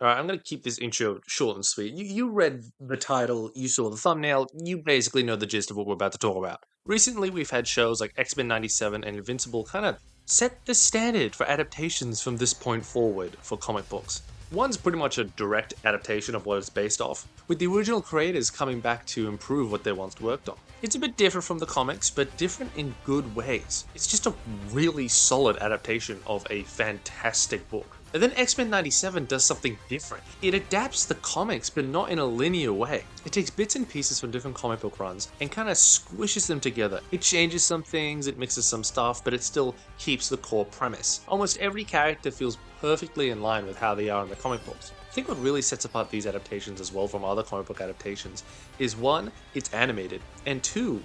Alright, I'm gonna keep this intro short and sweet. You read the title, you saw the thumbnail, you basically know the gist of what we're about to talk about. Recently, we've had shows like X-Men 97 and Invincible kind of set the standard for adaptations from this point forward for comic books. One's pretty much a direct adaptation of what it's based off, with the original creators coming back to improve what they once worked on. It's a bit different from the comics, but different in good ways. It's just a really solid adaptation of a fantastic book. And then X-Men 97 does something different. It adapts the comics, but not in a linear way. It takes bits and pieces from different comic book runs and kind of squishes them together. It changes some things, it mixes some stuff, but it still keeps the core premise. Almost every character feels perfectly in line with how they are in the comic books. I think what really sets apart these adaptations as well from other comic book adaptations is one, it's animated, and two,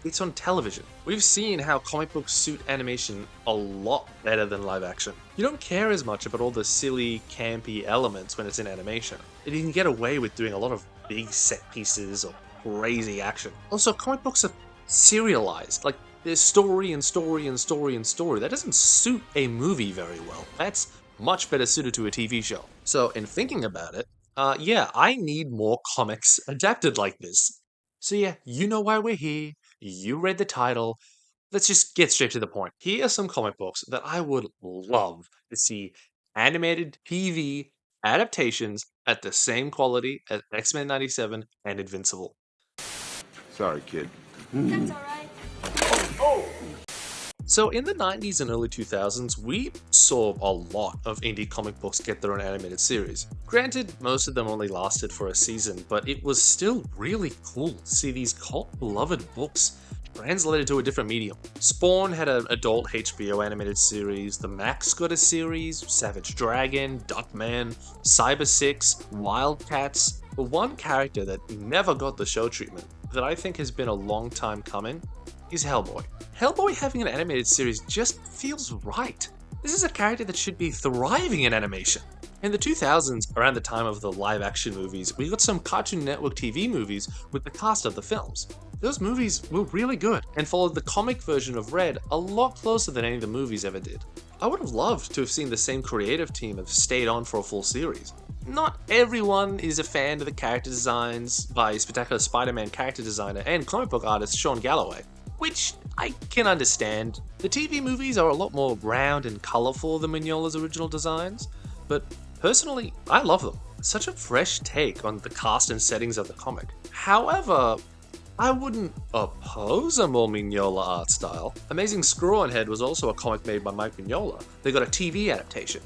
it's on television. We've seen how comic books suit animation a lot better than live action. You don't care as much about all the silly, campy elements when it's in animation, and you can get away with doing a lot of big set pieces or crazy action. Also, comic books are serialized, like there's story and story and story and story. That doesn't suit a movie very well. That's much better suited to a TV show. So, in thinking about it, yeah, I need more comics adapted like this. So yeah, you know why we're here. You read the title. Let's just get straight to the point. Here are some comic books that I would love to see animated TV adaptations at the same quality as X-Men 97 and Invincible. Sorry, kid. That's alright. So in the 90s and early 2000s, we saw a lot of indie comic books get their own animated series. Granted, most of them only lasted for a season, but it was still really cool to see these cult-beloved books translated to a different medium. Spawn had an adult HBO animated series, The Max got a series, Savage Dragon, Duckman, Cyber 6, Wildcats, but one character that never got the show treatment, that I think has been a long time coming, is Hellboy. Hellboy having an animated series just feels right. This is a character that should be thriving in animation. In the 2000s, around the time of the live-action movies, we got some Cartoon Network TV movies with the cast of the films. Those movies were really good, and followed the comic version of Red a lot closer than any of the movies ever did. I would have loved to have seen the same creative team have stayed on for a full series. Not everyone is a fan of the character designs by Spectacular Spider-Man character designer and comic book artist Sean Galloway, which I can understand. The TV movies are a lot more round and colourful than Mignola's original designs, but personally, I love them. Such a fresh take on the cast and settings of the comic. However, I wouldn't oppose a more Mignola art style. Amazing Screw-On Head was also a comic made by Mike Mignola. They got a TV adaptation.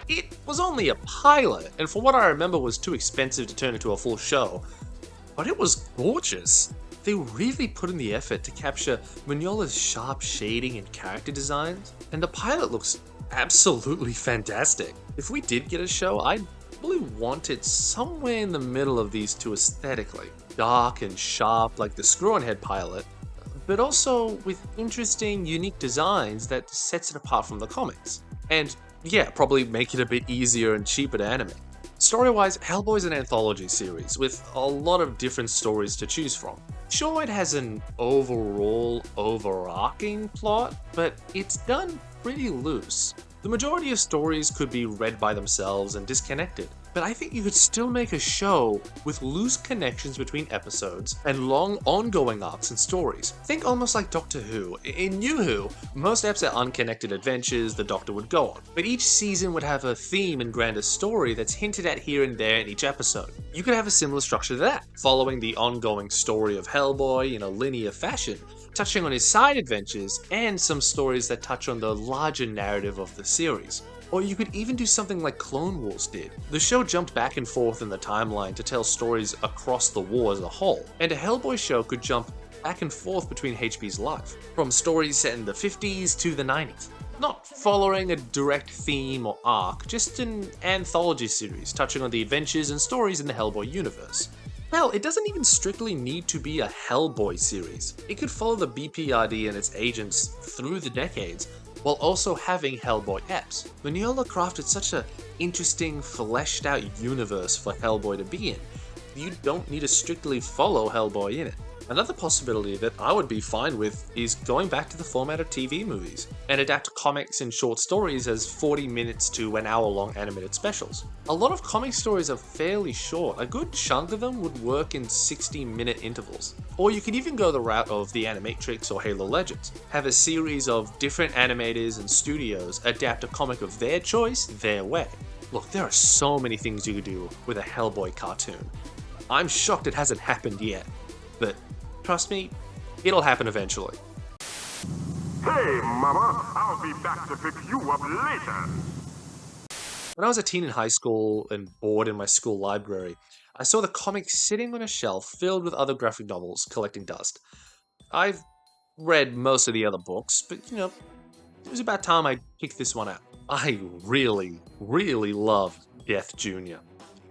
It was only a pilot, and for what I remember was too expensive to turn into a full show, but it was gorgeous. They really put in the effort to capture Mignola's sharp shading and character designs, and the pilot looks absolutely fantastic. If we did get a show, I'd probably want it somewhere in the middle of these two aesthetically. Dark and sharp like the Screw-On Head pilot, but also with interesting, unique designs that sets it apart from the comics. And yeah, probably make it a bit easier and cheaper to animate. Story-wise, Hellboy's an anthology series with a lot of different stories to choose from. Sure, it has an overall, overarching plot, but it's done pretty loose. The majority of stories could be read by themselves and disconnected, but I think you could still make a show with loose connections between episodes and long ongoing arcs and stories. Think almost like Doctor Who. In New Who, most eps are unconnected adventures the Doctor would go on, but each season would have a theme and grander story that's hinted at here and there in each episode. You could have a similar structure to that, following the ongoing story of Hellboy in a linear fashion, touching on his side adventures and some stories that touch on the larger narrative of the series. Or you could even do something like Clone Wars did. The show jumped back and forth in the timeline to tell stories across the war as a whole, and a Hellboy show could jump back and forth between HP's life, from stories set in the 50s to the 90s. Not following a direct theme or arc, just an anthology series touching on the adventures and stories in the Hellboy universe. Hell, it doesn't even strictly need to be a Hellboy series. It could follow the BPRD and its agents through the decades, while also having Hellboy eps. Mignola crafted such an interesting, fleshed out universe for Hellboy to be in, you don't need to strictly follow Hellboy in it. Another possibility that I would be fine with is going back to the format of TV movies and adapt comics and short stories as 40 minutes to an hour-long animated specials. A lot of comic stories are fairly short. A good chunk of them would work in 60-minute intervals. Or you could even go the route of the Animatrix or Halo Legends. Have a series of different animators and studios adapt a comic of their choice their way. Look, there are so many things you could do with a Hellboy cartoon. I'm shocked it hasn't happened yet, but trust me, it'll happen eventually. Hey, Mama, I'll be back to pick you up later. When I was a teen in high school and bored in my school library, I saw the comic sitting on a shelf filled with other graphic novels collecting dust. I've read most of the other books, but it was about time I picked this one out. I really, really loved Death Jr.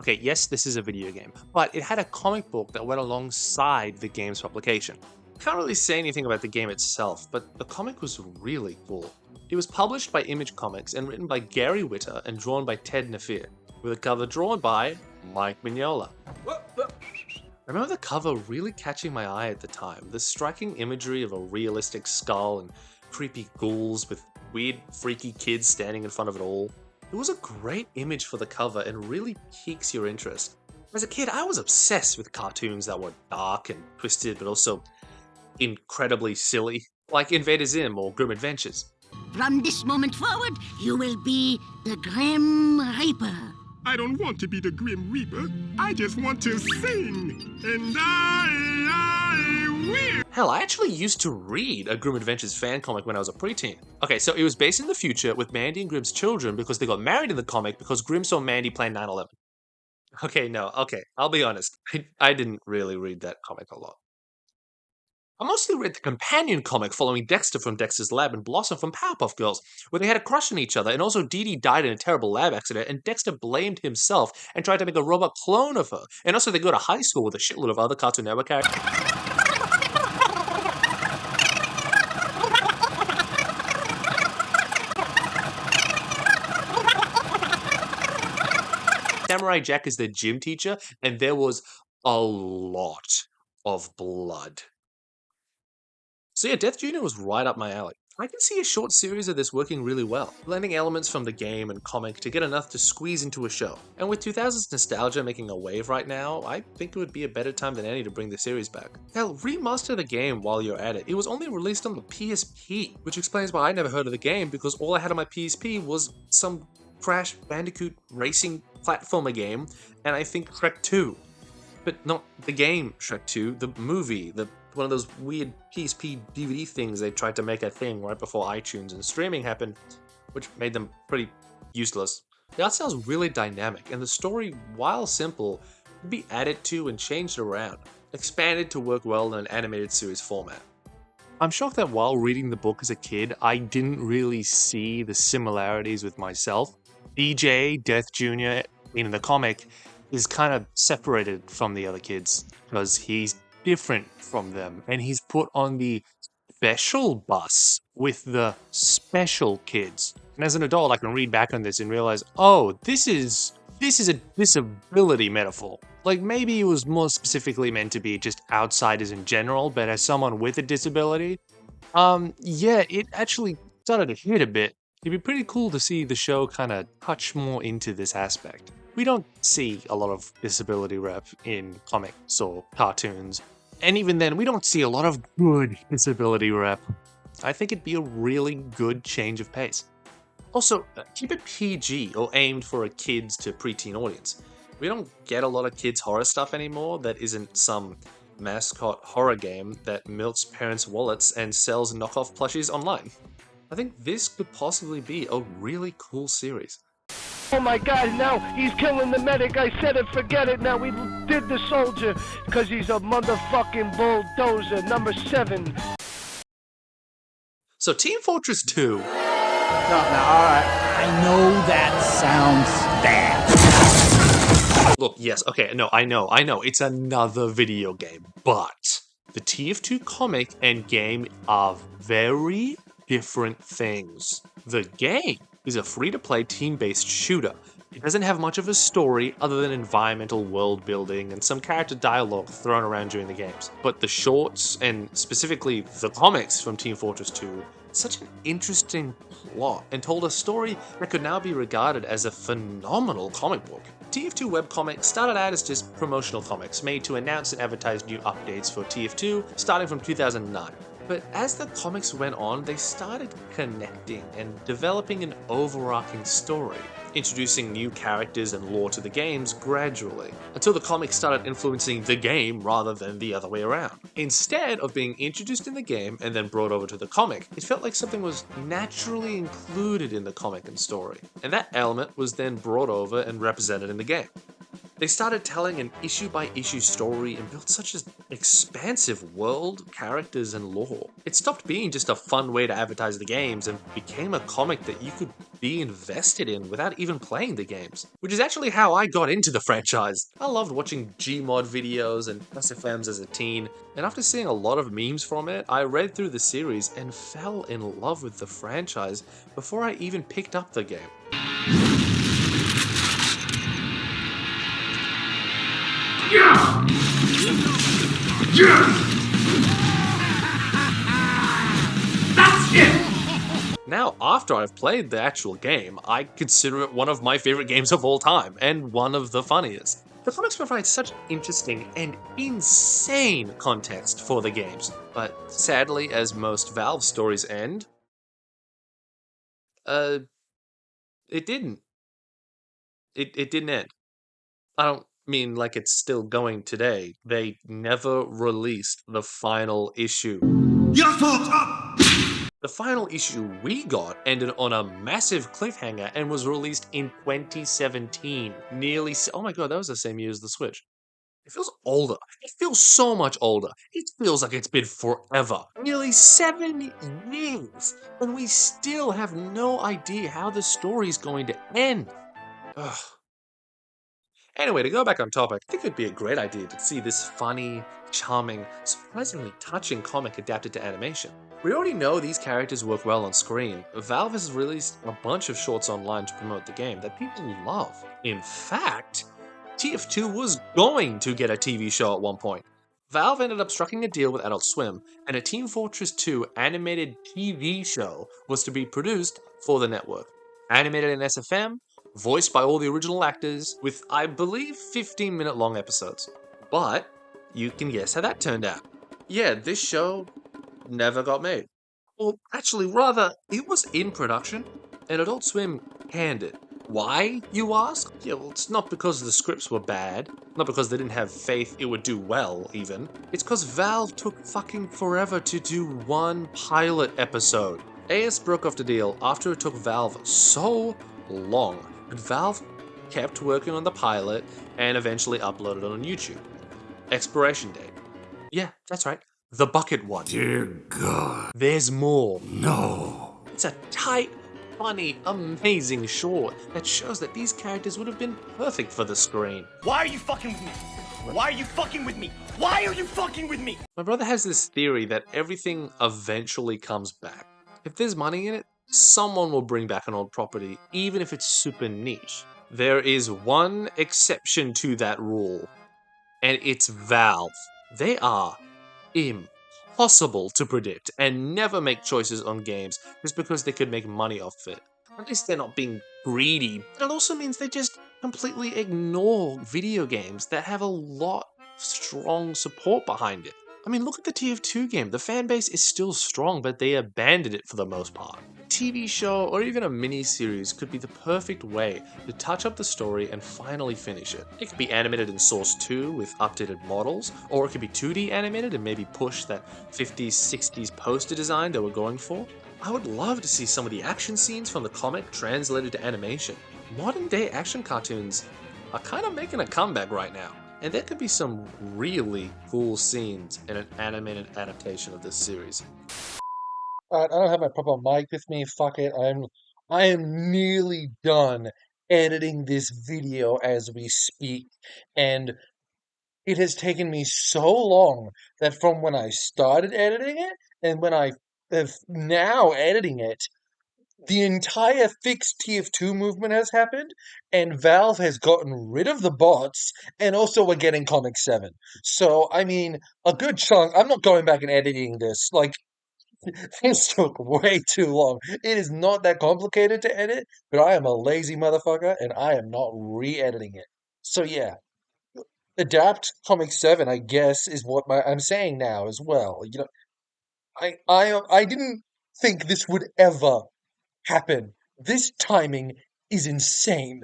Okay, yes, this is a video game, but it had a comic book that went alongside the game's publication. Can't really say anything about the game itself, but the comic was really cool. It was published by Image Comics and written by Gary Whitta and drawn by Ted Nafir, with a cover drawn by Mike Mignola. I remember the cover really catching my eye at the time. The striking imagery of a realistic skull and creepy ghouls with weird, freaky kids standing in front of it all. It was a great image for the cover and really piques your interest. As a kid, I was obsessed with cartoons that were dark and twisted, but also incredibly silly, like Invader Zim or Grim Adventures. From this moment forward, you will be the Grim Reaper. I don't want to be the Grim Reaper. I just want to sing. And I will. Hell, I actually used to read a Grim Adventures fan comic when I was a preteen. Okay, so it was based in the future with Mandy and Grimm's children because they got married in the comic because Grimm saw Mandy playing 9/11. Okay, I'll be honest. I didn't really read that comic a lot. I mostly read the companion comic following Dexter from Dexter's Lab and Blossom from Powerpuff Girls, where they had a crush on each other, and also Dee Dee died in a terrible lab accident, and Dexter blamed himself and tried to make a robot clone of her. And also they go to high school with a shitload of other Cartoon Network characters. Samurai Jack is their gym teacher, and there was a lot of blood. So yeah, Death Jr. was right up my alley. I can see a short series of this working really well, blending elements from the game and comic to get enough to squeeze into a show. And with 2000s nostalgia making a wave right now, I think it would be a better time than any to bring the series back. Hell, remaster the game while you're at it. It was only released on the PSP, which explains why I never heard of the game, because all I had on my PSP was some Crash Bandicoot racing platformer game, and I think Shrek 2. But not the game Shrek 2, the movie, one of those weird PSP DVD things they tried to make a thing right before iTunes and streaming happened, which made them pretty useless. The art style's really dynamic, and the story, while simple, could be added to and changed around, expanded to work well in an animated series format. I'm shocked that while reading the book as a kid, I didn't really see the similarities with myself. DJ, Death Jr., in the comic, is kind of separated from the other kids because he's different from them, and he's put on the special bus with the special kids. And as an adult, I can read back on this and realize, oh, this is a disability metaphor. Like, maybe it was more specifically meant to be just outsiders in general, but as someone with a disability, yeah, it actually started to hit a bit. It'd be pretty cool to see the show kind of touch more into this aspect. We don't see a lot of disability rep in comics or cartoons, and even then, we don't see a lot of good disability rep. I think it'd be a really good change of pace. Also, keep it PG or aimed for a kids to preteen audience. We don't get a lot of kids' horror stuff anymore that isn't some mascot horror game that milks parents' wallets and sells knockoff plushies online. I think this could possibly be a really cool series. Oh my God, now he's killing the medic. I said it, forget it. Now we did the soldier because he's a motherfucking bulldozer. Number 7. So Team Fortress 2. No, alright. I know that sounds bad. Look, yes, okay, no, I know. It's another video game. But the TF2 comic and game are very different things. The game is a free-to-play team-based shooter, It doesn't have much of a story other than environmental world building and some character dialogue thrown around during the games. But the shorts, and specifically the comics from Team Fortress 2, such an interesting plot and told a story that could now be regarded as a phenomenal comic book. TF2 webcomics started out as just promotional comics made to announce and advertise new updates for TF2 starting from 2009. But as the comics went on, they started connecting and developing an overarching story, introducing new characters and lore to the games gradually, until the comics started influencing the game rather than the other way around. Instead of being introduced in the game and then brought over to the comic, it felt like something was naturally included in the comic and story, and that element was then brought over and represented in the game. They started telling an issue-by-issue story and built such an expansive world, characters, and lore. It stopped being just a fun way to advertise the games and became a comic that you could be invested in without even playing the games. Which is actually how I got into the franchise. I loved watching Gmod videos and SFMs as a teen, and after seeing a lot of memes from it, I read through the series and fell in love with the franchise before I even picked up the game. Yeah! Yes! That's it! Now, after I've played the actual game, I consider it one of my favorite games of all time, and one of the funniest. The comics provide such interesting and insane context for the games, but sadly, as most Valve stories end, it didn't. It didn't end. I don't mean like it's still going today. They never released the final issue. Your fault up! The final issue we got ended on a massive cliffhanger and was released in 2017. Oh my god, that was the same year as the Switch. It feels older. It feels so much older. It feels like it's been forever. Nearly 7 years, and we still have no idea how the story's going to end. Ugh. Anyway, to go back on topic, I think it'd be a great idea to see this funny, charming, surprisingly touching comic adapted to animation. We already know these characters work well on screen. Valve has released a bunch of shorts online to promote the game that people love. In fact, TF2 was going to get a TV show at one point. Valve ended up striking a deal with Adult Swim, and a Team Fortress 2 animated TV show was to be produced for the network. Animated in SFM, voiced by all the original actors, with, I believe, 15-minute long episodes. But you can guess how that turned out. Yeah, this show never got made. Well, actually, rather, it was in production, and Adult Swim canned it. Why, you ask? Yeah, well, it's not because the scripts were bad, not because they didn't have faith it would do well, even. It's because Valve took fucking forever to do one pilot episode. AS broke off the deal after it took Valve so long, but Valve kept working on the pilot and eventually uploaded it on YouTube. Expiration date. Yeah, that's right. The bucket one. Dear God. There's more. No. It's a tight, funny, amazing short that shows that these characters would have been perfect for the screen. Why are you fucking with me? Why are you fucking with me? Why are you fucking with me? My brother has this theory that everything eventually comes back. If there's money in it, someone will bring back an old property, even if it's super niche. There is one exception to that rule, and it's Valve. They are impossible to predict and never make choices on games just because they could make money off it. At least they're not being greedy. But it also means they just completely ignore video games that have a lot of strong support behind it. I mean, look at the TF2 game. The fan base is still strong, but they abandoned it for the most part. A TV show or even a mini-series could be the perfect way to touch up the story and finally finish it. It could be animated in Source 2 with updated models, or it could be 2D animated and maybe push that 50s, 60s poster design they were going for. I would love to see some of the action scenes from the comic translated to animation. Modern day action cartoons are kind of making a comeback right now. And there could be some really cool scenes in an animated adaptation of this series. Alright, I don't have my proper mic with me, fuck it. I am nearly done editing this video as we speak. And it has taken me so long that from when I started editing it and when I am now editing it, the entire fixed TF2 movement has happened, and Valve has gotten rid of the bots, and also we're getting Comic 7. So, I mean, a good chunk. I'm not going back and editing this. Like, this took way too long. It is not that complicated to edit, but I am a lazy motherfucker, and I am not re-editing it. So, yeah. Adapt Comic 7, I guess, is what I'm saying now as well. You know, I didn't think this would ever happen. This timing is insane.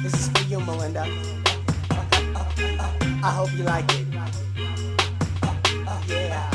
This is for you, Melinda. I hope you like it. Yeah.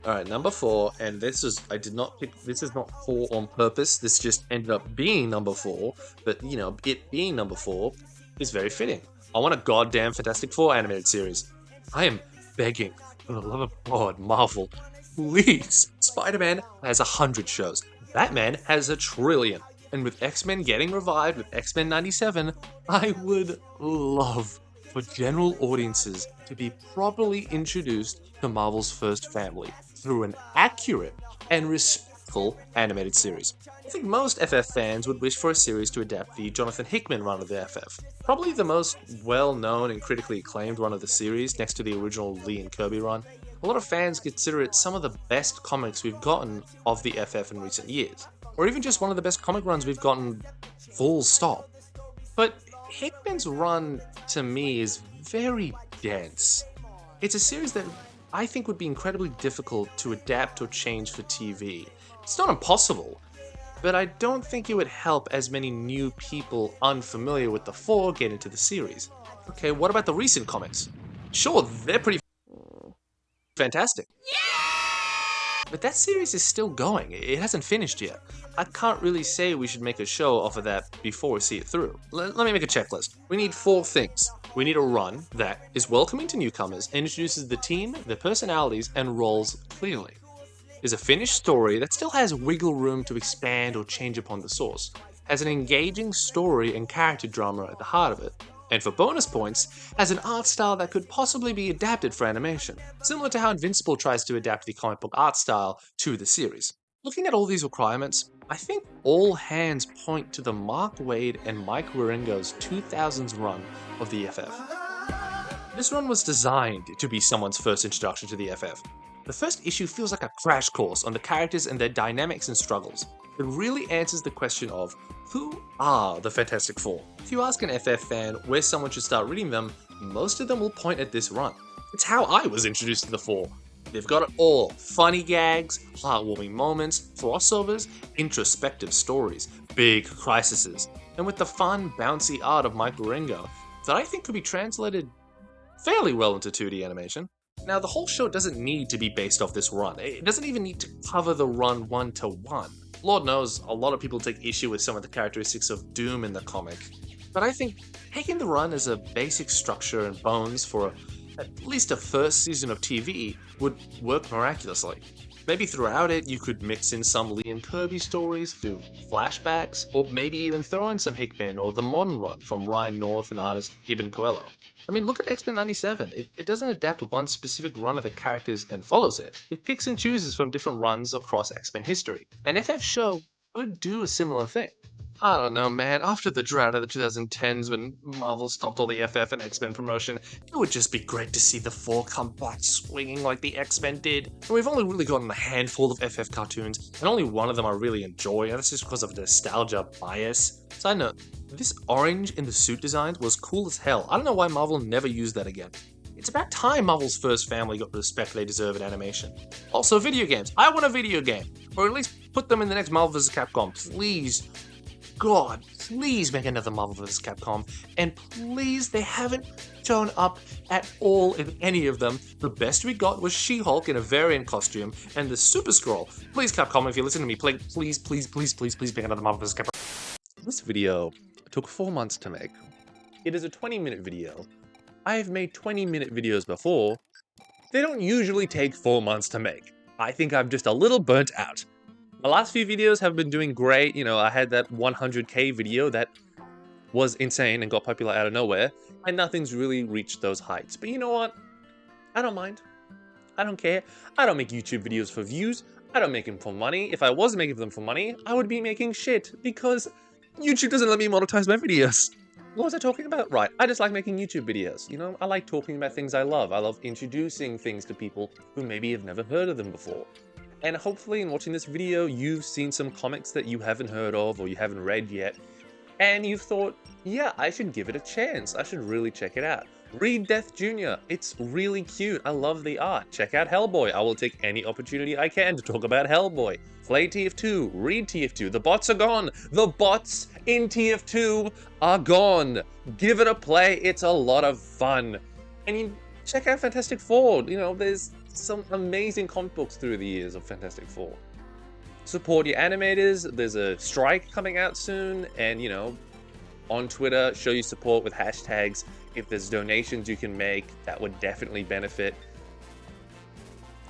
Alright, number 4, and this is, I did not pick, this is not 4 on purpose, this just ended up being number 4, but, you know, it being number 4 is very fitting. I want a goddamn Fantastic Four animated series. I am begging, for the love of God, Marvel, please! Spider-Man has 100 shows, Batman has 1 trillion, and with X-Men getting revived with X-Men 97, I would love for general audiences to be properly introduced to Marvel's first family through an accurate and respectful animated series. I think most FF fans would wish for a series to adapt the Jonathan Hickman run of the FF. Probably the most well-known and critically acclaimed run of the series, next to the original Lee and Kirby run. A lot of fans consider it some of the best comics we've gotten of the FF in recent years, or even just one of the best comic runs we've gotten full stop. But Hickman's run, to me, is very dense. It's a series that I think would be incredibly difficult to adapt or change for TV. It's not impossible, but I don't think it would help as many new people unfamiliar with the 4 get into the series. Okay, what about the recent comics? Sure, they're pretty fantastic. But that series is still going, it hasn't finished yet. I can't really say we should make a show off of that before we see it through. Let me make a checklist. We need 4 things. We need a run that is welcoming to newcomers and introduces the team, their personalities, and roles clearly. Is a finished story that still has wiggle room to expand or change upon the source. Has an engaging story and character drama at the heart of it. And for bonus points, has an art style that could possibly be adapted for animation, similar to how Invincible tries to adapt the comic book art style to the series. Looking at all these requirements, I think all hands point to the Mark Waid and Mike Wieringo's 2000s run of the FF. This run was designed to be someone's first introduction to the FF. The first issue feels like a crash course on the characters and their dynamics and struggles. It really answers the question of, who are the Fantastic Four? If you ask an FF fan where someone should start reading them, most of them will point at this run. It's how I was introduced to the 4. They've got it all. Funny gags, heartwarming moments, crossovers, introspective stories, big crises, and with the fun, bouncy art of Mike Wieringo that I think could be translated fairly well into 2D animation. Now, the whole show doesn't need to be based off this run. It doesn't even need to cover the run 1-to-1. Lord knows, a lot of people take issue with some of the characteristics of Doom in the comic, but I think taking the run as a basic structure and bones for at least a first season of TV would work miraculously. Maybe throughout it you could mix in some Lee and Kirby stories through flashbacks, or maybe even throw in some Hickman or the modern run from Ryan North and artist Ibn Coelho. I mean, look at X-Men 97. It doesn't adapt one specific run of the characters and follows it. It picks and chooses from different runs across X-Men history. An FF show could do a similar thing. I don't know, man. After the drought of the 2010s when Marvel stopped all the FF and X-Men promotion, it would just be great to see the 4 come back swinging like the X-Men did. And we've only really gotten a handful of FF cartoons, and only one of them I really enjoy, and that's just because of nostalgia bias. Side note, this orange in the suit designs was cool as hell. I don't know why Marvel never used that again. It's about time Marvel's first family got the respect they deserve in animation. Also, video games. I want a video game. Or at least put them in the next Marvel vs. Capcom. Please. God, please make another Marvel vs. Capcom. And please, they haven't shown up at all in any of them. The best we got was She-Hulk in a variant costume and the Super Scroll. Please, Capcom, if you listen to me, please make another Marvel vs. Capcom. This video took 4 months to make. It is a 20-minute video. I have made 20-minute videos before. They don't usually take 4 months to make. I think I'm just a little burnt out. My last few videos have been doing great. You know, I had that 100k video that was insane and got popular out of nowhere, and nothing's really reached those heights. But you know what? I don't mind. I don't care. I don't make YouTube videos for views. I don't make them for money. If I was making them for money, I would be making shit, because YouTube doesn't let me monetize my videos. What was I talking about? Right, I just like making YouTube videos. You know, I like talking about things I love. I love introducing things to people who maybe have never heard of them before. And hopefully in watching this video, you've seen some comics that you haven't heard of or you haven't read yet, and you've thought, yeah, I should give it a chance. I should really check it out. Read Death Jr. It's really cute. I love the art. Check out Hellboy. I will take any opportunity I can to talk about Hellboy. Play TF2. Read TF2. The bots are gone. The bots in TF2 are gone. Give it a play. It's a lot of fun. And you check out Fantastic Four. You know, there's some amazing comic books through the years of Fantastic Four. Support your animators. There's a strike coming out soon. And, you know, on Twitter, show your support with hashtags. If there's donations you can make, that would definitely benefit.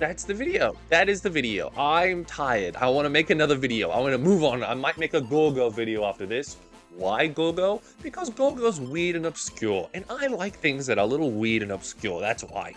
That's the video. That is the video. I'm tired. I want to make another video. I want to move on. I might make a Gorgo video after this. Why Gorgo? Because Gorgo's weird and obscure, and I like things that are a little weird and obscure. That's why.